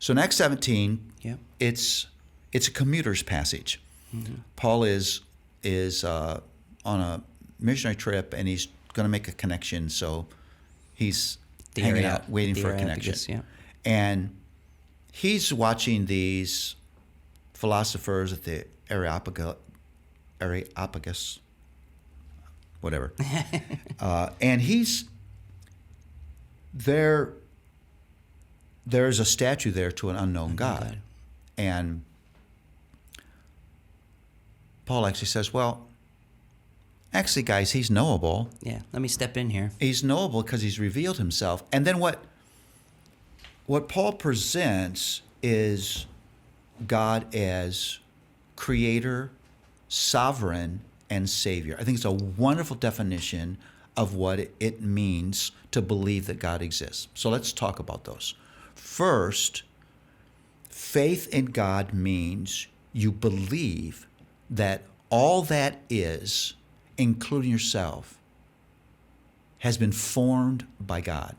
So in Acts 17, Yeah. it's a commuter's passage. Mm-hmm. Paul is on a missionary trip, and he's going to make a connection. So he's hanging out, waiting for a connection. Arabicus, yeah. And he's watching these philosophers at the Arabica, whatever. And he's there. There's a statue there to an unknown God. And Paul actually says, well, actually, guys, he's knowable. Yeah, let me step in here. He's knowable because he's revealed himself. And then what Paul presents is God as creator, sovereign, and savior. I think it's a wonderful definition of what it means to believe that God exists. So let's talk about those. First, faith in God means you believe that all that is, including yourself, has been formed by God.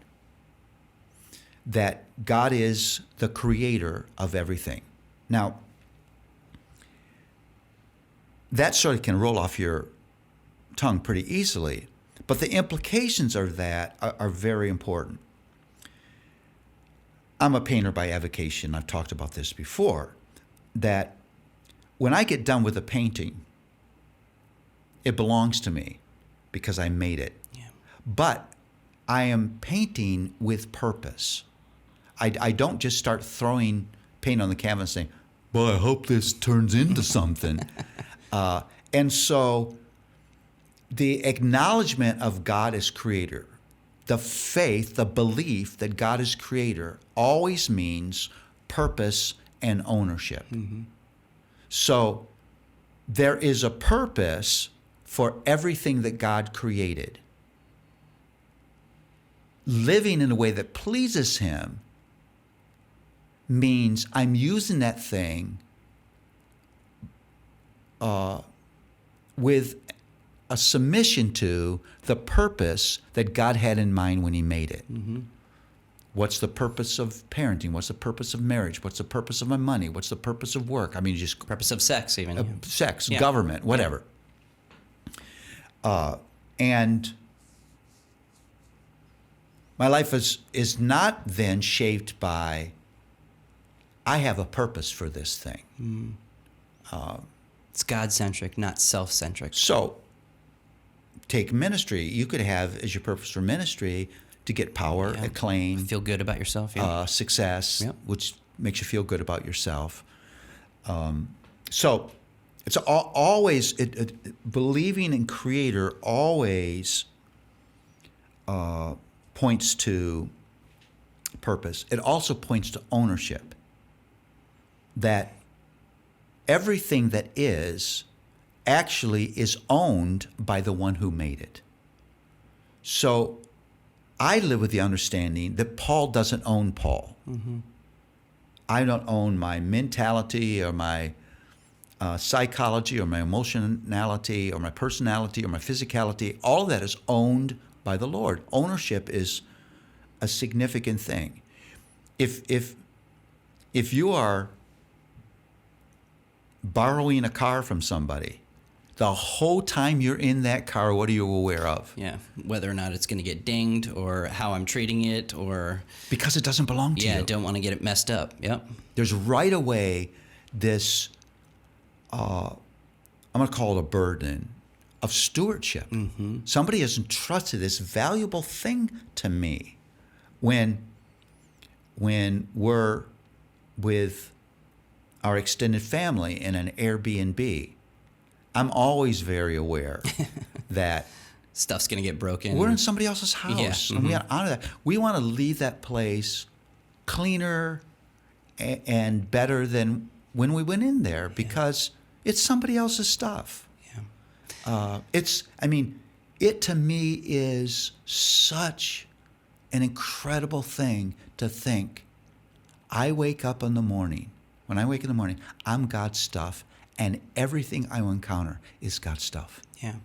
That God is the creator of everything. Now, that sort of can roll off your tongue pretty easily, but the implications of that are very important. I'm a painter by avocation. I've talked about this before, that when I get done with a painting, it belongs to me because I made it. Yeah. But I am painting with purpose. I don't just start throwing paint on the canvas saying, well, I hope this turns into something. And so the acknowledgement of God as creator, the faith, the belief that God is creator always means purpose and ownership. Mm-hmm. So there is a purpose for everything that God created. Living in a way that pleases him means I'm using that thing with a submission to the purpose that God had in mind when he made it. Mm-hmm. What's the purpose of parenting? What's the purpose of marriage? What's the purpose of my money? What's the purpose of work? I mean, just Purpose of sex, even. sex, Yeah. government, whatever. And my life is not then shaped by, I have a purpose for this thing. It's God-centric, not self-centric. So, take ministry. You could have as your purpose for ministry to get power, acclaim, Feel good about yourself. success, which makes you feel good about yourself. So, it's always believing in Creator always points to purpose. It also points to ownership. That everything that is actually is owned by the one who made it. So I live with the understanding that Paul doesn't own Paul. Mm-hmm. I don't own my mentality or my psychology or my emotionality or my personality or my physicality. All of that is owned by the Lord. Ownership is a significant thing. If you are borrowing a car from somebody, the whole time you're in that car, what are you aware of? Yeah, whether or not it's going to get dinged or how I'm treating it or... Because it doesn't belong to you. Yeah, don't want to get it messed up. Yep. There's right away this, I'm going to call it a burden of stewardship. Mm-hmm. Somebody has entrusted this valuable thing to me. When we're with our extended family in an Airbnb, I'm always very aware that Stuff's going to get broken. we're in somebody else's house. Yeah. Mm-hmm. And we got to honor that. We want to leave that place cleaner and better than when we went in there because it's somebody else's stuff. Yeah. It to me is such an incredible thing to think. I wake up in the morning. When I wake in the morning, I'm God's stuff, and everything I encounter is God's stuff. Yeah.